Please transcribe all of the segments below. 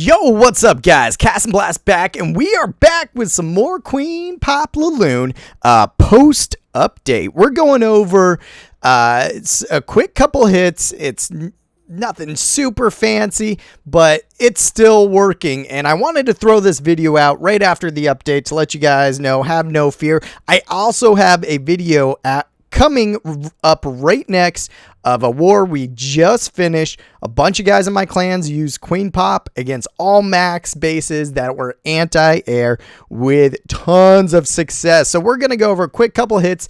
Yo, what's up, guys? CastnBlast back, and we are back with some more Queen Pop LOON post update. We're going over it's a quick couple hits. It's nothing super fancy, but it's still working, and I wanted to throw this video out right after the update to let you guys know, have no fear. I also have a video coming up right next of a war we just finished. A bunch of guys in my clans used Queen Pop against all max bases that were anti-air with tons of success. So we're going to go over a quick couple hits.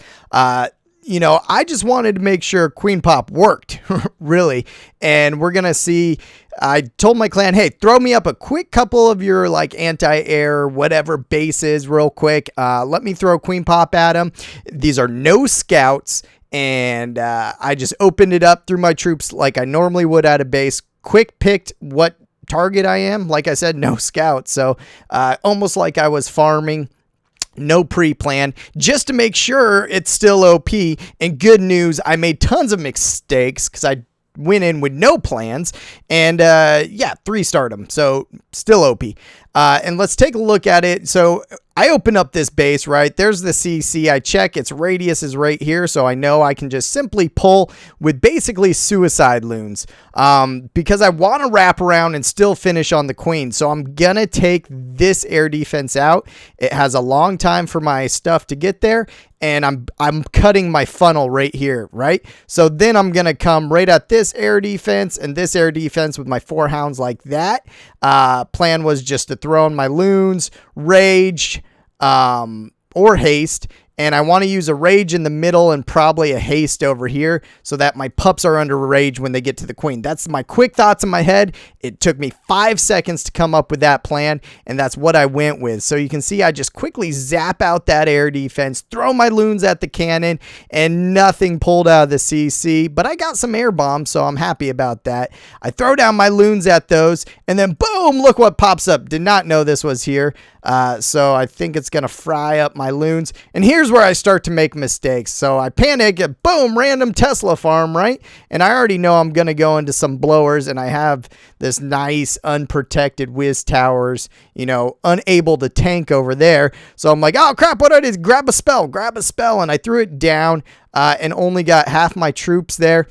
You know, I just wanted to make sure Queen Pop worked, really. And we're going to see, I told my clan, hey, throw me up a quick couple of your like anti-air, whatever bases real quick. Let me throw Queen Pop at them. These are no scouts. And I just opened it up through my troops like I normally would at a base. Quick picked what target I am. Like I said, no scouts. So almost like I was farming. No pre-plan, just to make sure it's still OP. And good news, I made tons of mistakes because I went in with no plans. And yeah, 3-starred them. So still OP. And let's take a look at it. So I open up this base, right? There's the CC. I check its radius is right here, so I know I can just simply pull with basically suicide loons because I want to wrap around and still finish on the queen. So I'm going to take this air defense out. It has a long time for my stuff to get there, and I'm cutting my funnel right here, right? So then I'm going to come right at this air defense and this air defense with my 4 hounds like that. Plan was just to throw in my loons, rage, or haste, and I want to use a rage in the middle and probably a haste over here so that my pups are under rage when they get to the queen. That's my quick thoughts in my head. It took me 5 seconds to come up with that plan, and that's what I went with. So you can see I just quickly zap out that air defense, throw my loons at the cannon, and nothing pulled out of the CC, but I got some air bombs, so I'm happy about that. I throw down my loons at those, and then boom, look what pops up. Did not know this was here. So I think it's going to fry up my loons. And here's where I start to make mistakes. So I panic, boom, random Tesla farm, right? And I already know I'm going to go into some blowers, and I have this nice unprotected whiz towers, you know, unable to tank over there. So I'm like, oh crap, what I did? Grab a spell. And I threw it down, and only got half my troops there,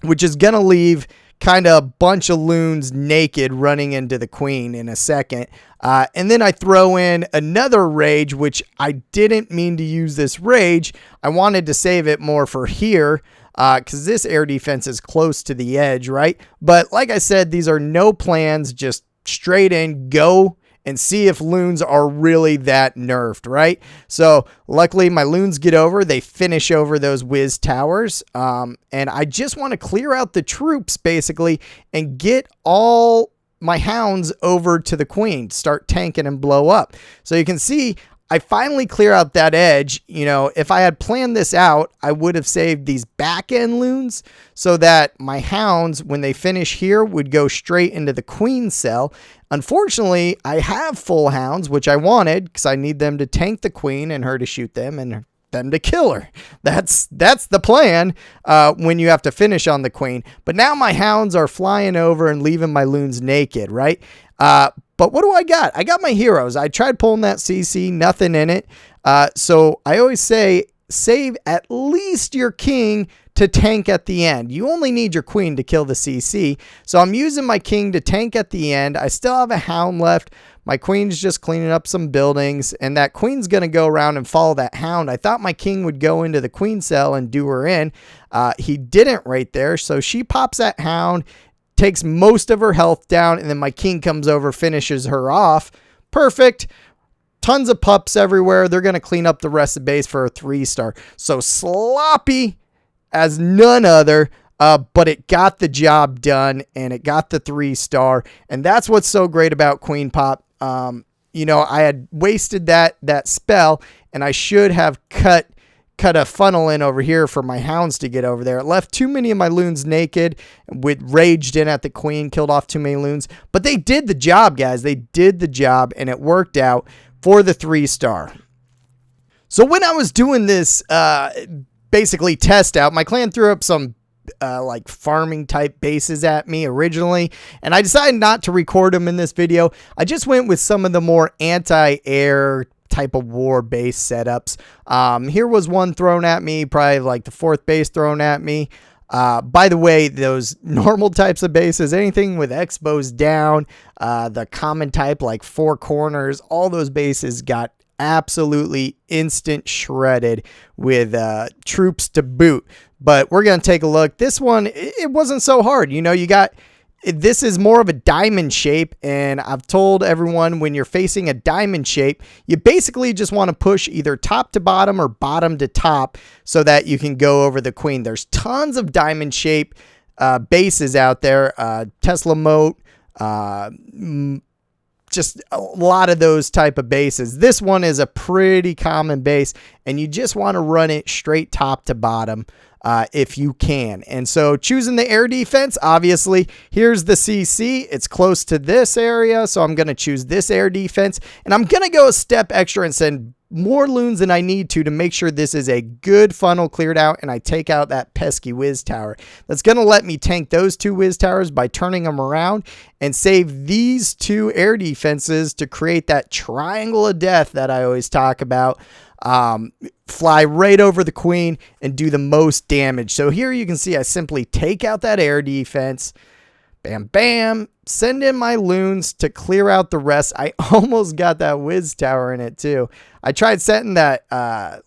which is going to leave kind of a bunch of loons naked running into the queen in a second. And then I throw in another rage, which I didn't mean to use this rage. I wanted to save it more for here because this air defense is close to the edge, right? But like I said, these are no plans, just straight in, go and see if loons are really that nerfed, right? So luckily my loons get over, they finish over those whiz towers. And I just want to clear out the troops basically and get all my hounds over to the queen, start tanking and blow up. So you can see I finally clear out that edge. You know, if I had planned this out, I would have saved these back end loons so that my hounds, when they finish here, would go straight into the queen cell. Unfortunately, I have full hounds, which I wanted because I need them to tank the queen and her to shoot them and them to kill her. That's the plan when you have to finish on the queen. But now my hounds are flying over and leaving my loons naked, right? But what do I got? I got my heroes. I tried pulling that CC, nothing in it. So I always say, save at least your king to tank at the end. You only need your queen to kill the CC. So I'm using my king to tank at the end. I still have a hound left. My queen's just cleaning up some buildings, and that queen's going to go around and follow that hound. I thought my king would go into the queen cell and do her in. He didn't right there. So she pops that hound, takes most of her health down, and then my king comes over, finishes her off. Perfect. Tons of pups everywhere. They're going to clean up the rest of the base for a 3-star. So sloppy as none other, but it got the job done, and it got the 3-star. And that's what's so great about Queen Pop. You know, I had wasted that spell, and I should have cut a funnel in over here for my hounds to get over there. It left too many of my loons naked, with raged in at the queen, killed off too many loons. But they did the job, guys. They did the job, and it worked out for the 3-star. So when I was doing this basically test out, my clan threw up some like farming type bases at me originally, and I decided not to record them in this video. I just went with some of the more anti-air type of war base setups. Here was one thrown at me, probably like the 4th base thrown at me. By the way, those normal types of bases, anything with expos down, the common type like 4 corners, all those bases got absolutely instant shredded with troops to boot. But we're going to take a look. This one, it wasn't so hard. You know, this is more of a diamond shape, and I've told everyone when you're facing a diamond shape, you basically just want to push either top to bottom or bottom to top so that you can go over the queen. There's tons of diamond shape bases out there, Tesla moat, just a lot of those type of bases. This one is a pretty common base, and you just want to run it straight top to bottom if you can. And so choosing the air defense, obviously, here's the CC. It's close to this area, so I'm going to choose this air defense. And I'm going to go a step extra and send more loons than I need to make sure this is a good funnel cleared out and I take out that pesky whiz tower. That's going to let me tank those 2 whiz towers by turning them around and save these 2 air defenses to create that triangle of death that I always talk about. Fly right over the queen and do the most damage. So here you can see I simply take out that air defense, bam, bam, send in my loons to clear out the rest. I almost got that whiz tower in it too. I tried setting that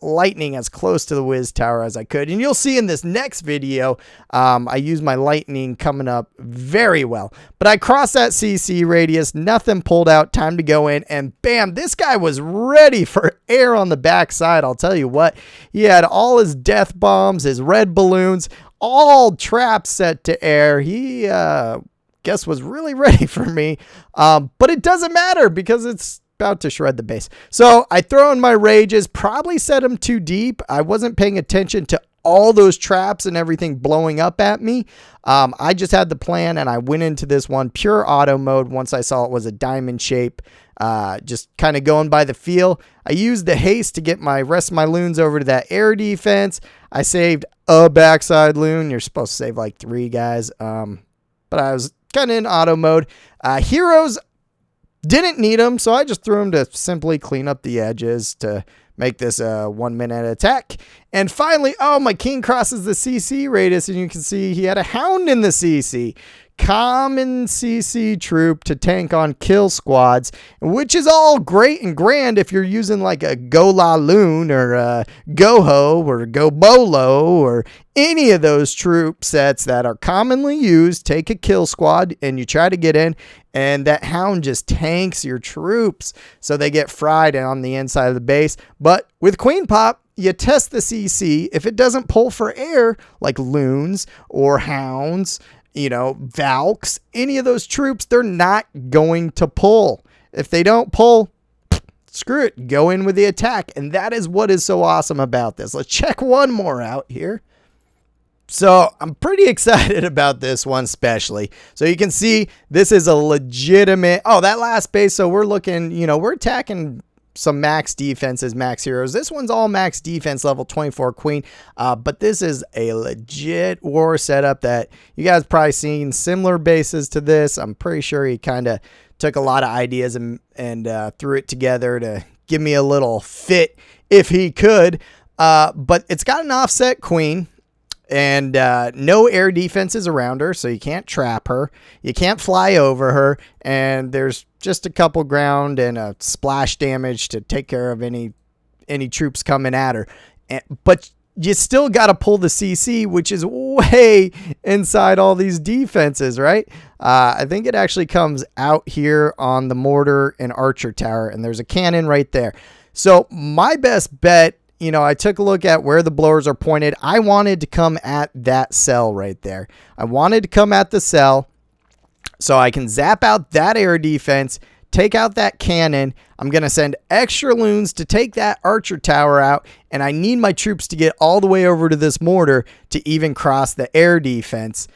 lightning as close to the whiz tower as I could. And you'll see in this next video, I use my lightning coming up very well. But I crossed that CC radius, nothing pulled out, time to go in. And bam, this guy was ready for air on the backside. I'll tell you what, he had all his death bombs, his red balloons, all traps set to air. He guess was really ready for me, but it doesn't matter because it's about to shred the base. So I throw in my rages, probably set them too deep. I wasn't paying attention to all those traps and everything blowing up at me. I just had the plan and I went into this one pure auto mode once I saw it was a diamond shape, just kind of going by the feel. I used the haste to get my rest of my loons over to that air defense. I saved a backside loon. You're supposed to save like 3 guys, but I was kind of in auto mode. Heroes, didn't need them, so I just threw them to simply clean up the edges to make this a 1-minute attack. And finally, oh, my king crosses the CC radius, and you can see he had a hound in the CC. Common CC troop to tank on kill squads, which is all great and grand if you're using like a Go La Loon or a Go-Ho or Go Bolo or any of those troop sets that are commonly used. Take a kill squad and you try to get in, and that hound just tanks your troops so they get fried on the inside of the base. But with Queen Pop, you test the CC. If it doesn't pull for air like loons or hounds, you know, Valks, any of those troops, they're not going to pull. If they don't pull, screw it, go in with the attack. And that is what is so awesome about this. Let's check one more out here. So I'm pretty excited about this one especially. So you can see this is a legitimate, oh, that last base. So we're looking, you know, we're attacking some max defenses, max heroes. This one's all max defense, level 24 queen. But this is a legit war setup that you guys probably seen similar bases to this. I'm pretty sure he kind of took a lot of ideas and threw it together to give me a little fit if he could. But it's got an offset queen. And no air defenses around her, so you can't trap her. You can't fly over her. And there's just a couple ground and a splash damage to take care of any troops coming at her. But you still got to pull the CC, which is way inside all these defenses, right? I think it actually comes out here on the mortar and archer tower, and there's a cannon right there. So my best bet, you know, I took a look at where the blowers are pointed. I wanted to come at that cell right there. I wanted to come at the cell so I can zap out that air defense, take out that cannon. I'm going to send extra loons to take that archer tower out, and I need my troops to get all the way over to this mortar to even cross the air defense,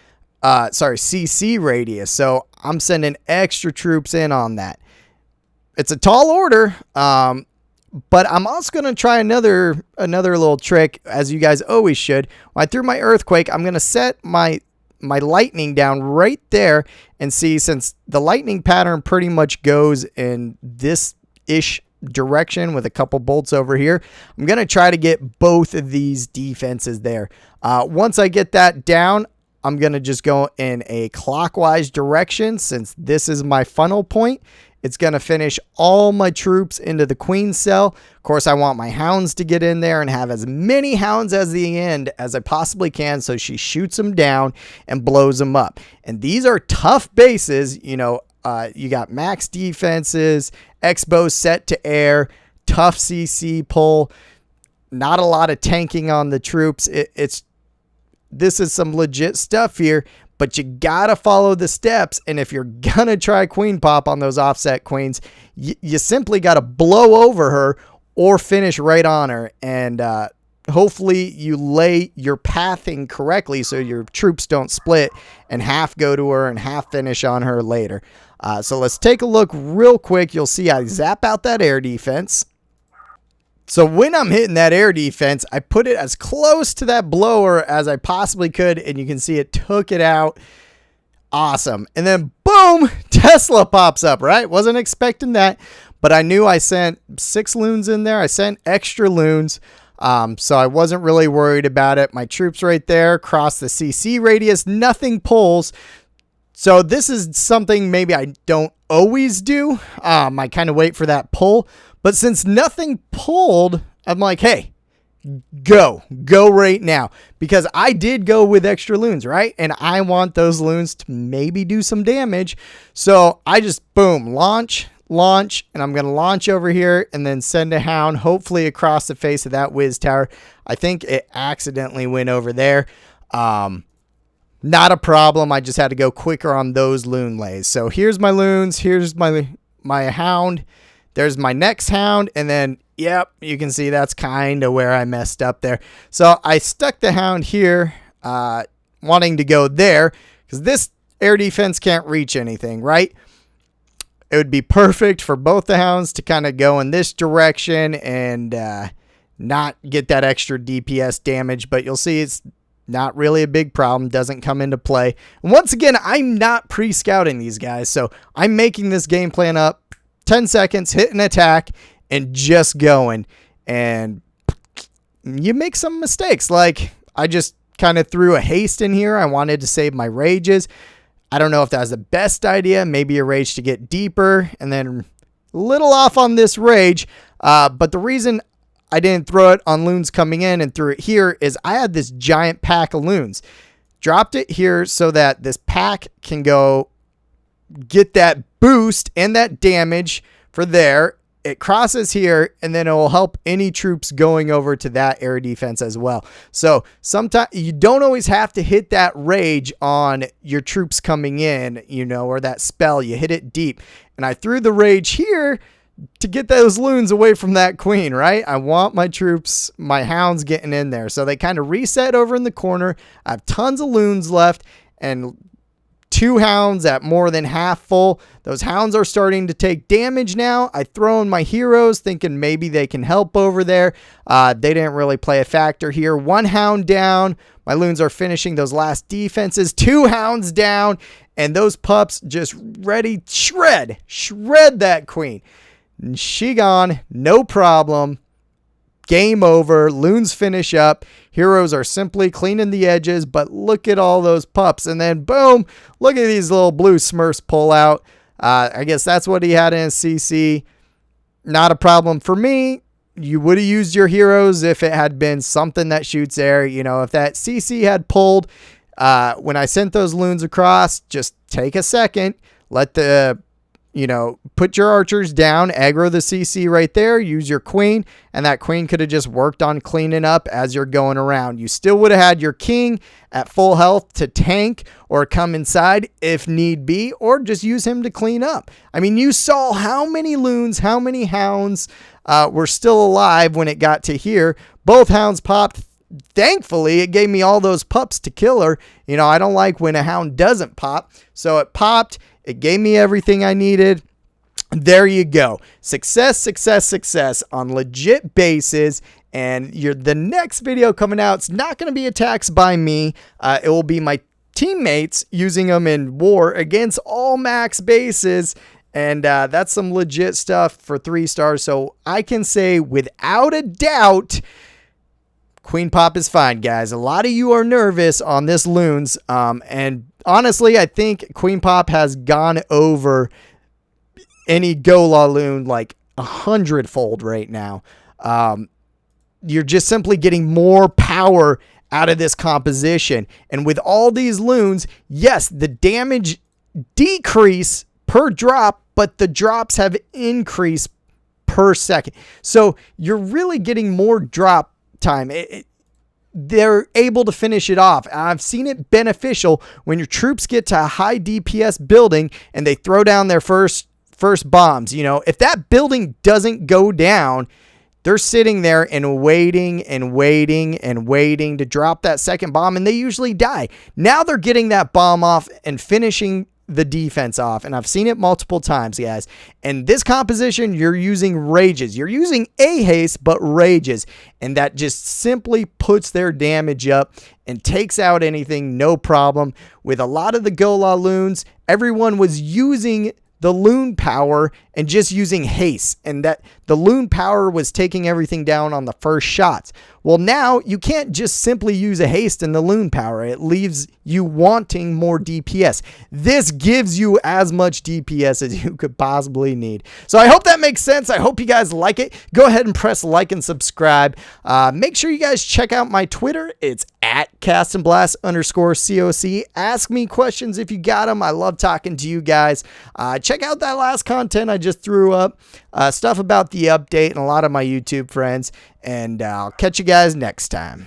CC radius. So I'm sending extra troops in on that. It's a tall order, But I'm also going to try another little trick, as you guys always should. When I threw my earthquake, I'm going to set my lightning down right there and see, since the lightning pattern pretty much goes in this-ish direction with a couple bolts over here, I'm going to try to get both of these defenses there. Once I get that down, I'm going to just go in a clockwise direction. Since this is my funnel point, it's going to finish all my troops into the queen cell. Of course, I want my hounds to get in there and have as many hounds as the end as I possibly can, so she shoots them down and blows them up. And these are tough bases. You know, you got max defenses, X-bow set to air, tough CC pull, not a lot of tanking on the troops. This is some legit stuff here, but you gotta follow the steps. And if you're gonna try queen pop on those offset queens, you simply gotta blow over her or finish right on her. And hopefully you lay your pathing correctly so your troops don't split and half go to her and half finish on her later. So let's take a look real quick. You'll see I zap out that air defense. So when I'm hitting that air defense, I put it as close to that blower as I possibly could, and you can see it took it out. Awesome. And then boom, Tesla pops up, right? Wasn't expecting that, but I knew I sent 6 loons in there. I sent extra loons, so I wasn't really worried about it. My troops right there cross the CC radius, nothing pulls. So this is something maybe I don't always do. I kind of wait for that pull. But since nothing pulled, I'm like, hey, go right now. Because I did go with extra loons, right? And I want those loons to maybe do some damage. So I just, boom, launch, and I'm going to launch over here and then send a hound, hopefully across the face of that whiz tower. I think it accidentally went over there. Not a problem. I just had to go quicker on those loon lays. So here's my loons. Here's my hound. There's my next hound, and then, yep, you can see that's kind of where I messed up there. So I stuck the hound here, wanting to go there, because this air defense can't reach anything, right? It would be perfect for both the hounds to kind of go in this direction and not get that extra DPS damage, but you'll see it's not really a big problem, doesn't come into play. And once again, I'm not pre-scouting these guys, so I'm making this game plan up. 10 seconds, hit an attack, and just going. And you make some mistakes. Like, I just kind of threw a haste in here. I wanted to save my rages. I don't know if that was the best idea. Maybe a rage to get deeper, and then a little off on this rage. But the reason I didn't throw it on loons coming in and threw it here is I had this giant pack of loons. Dropped it here so that this pack can go get that boost and that damage for there. It crosses here, and then it will help any troops going over to that air defense as well. So sometimes you don't always have to hit that rage on your troops coming in, you know, or that spell. You hit it deep. And I threw the rage here to get those loons away from that queen, right? I want my troops, my hounds getting in there. So they kind of reset over in the corner. I have tons of loons left, and 2 hounds at more than half full. Those hounds are starting to take damage now. I throw in my heroes thinking maybe they can help over there. They didn't really play a factor here. 1 hound down. My loons are finishing those last defenses. 2 hounds down. And those pups just ready. Shred that queen. And she gone. No problem. Game over. Loons finish up. Heroes are simply cleaning the edges, but look at all those pups. And then boom, look at these little blue smurfs pull out. I guess that's what he had in his CC. Not a problem for me. You would have used your heroes if it had been something that shoots air. You know, if that CC had pulled when I sent those loons across, just take a second. Let the, you know, put your archers down, aggro the CC right there, use your queen, and that queen could have just worked on cleaning up as you're going around. You still would have had your king at full health to tank or come inside if need be, or just use him to clean up. I mean, you saw how many loons, how many hounds were still alive when it got to here. Both hounds popped. Thankfully, it gave me all those pups to kill her. You know, I don't like when a hound doesn't pop. So it popped. It gave me everything I needed. there you go. Success, success, success on legit bases. And the next video coming out, it's not going to be attacks by me. It will be my teammates using them in war against all max bases. And that's some legit stuff for 3 stars. So I can say without a doubt, Queen Pop is fine, guys. A lot of you are nervous on this Loons. And honestly, I think Queen Pop has gone over any Gola Loon like 100-fold right now. You're just simply getting more power out of this composition. And with all these Loons, yes, the damage decrease per drop, but the drops have increased per second. So you're really getting more drop time. They're able to finish it off. I've seen it beneficial when your troops get to a high DPS building and they throw down their first bombs. You know, if that building doesn't go down, they're sitting there and waiting and waiting and waiting to drop that second bomb, and they usually die. Now they're getting that bomb off and finishing the defense off, and I've seen it multiple times, guys. And this composition, you're using rages. You're using a haste, but rages, and that just simply puts their damage up and takes out anything, no problem. With a lot of the Gola Loons, everyone was using the Loon power and just using haste, and that the Loon power was taking everything down on the first shots. Well, now you can't just simply use a haste in the Loon power. It leaves you wanting more DPS. This gives you as much DPS as you could possibly need. So I hope that makes sense. I hope you guys like it. Go ahead and press like and subscribe. Make sure you guys check out my Twitter. It's at CastnBlast_COC. Ask me questions if you got them. I love talking to you guys. Check out that last content I just threw up. Stuff about the update and a lot of my YouTube friends. And I'll catch you guys next time.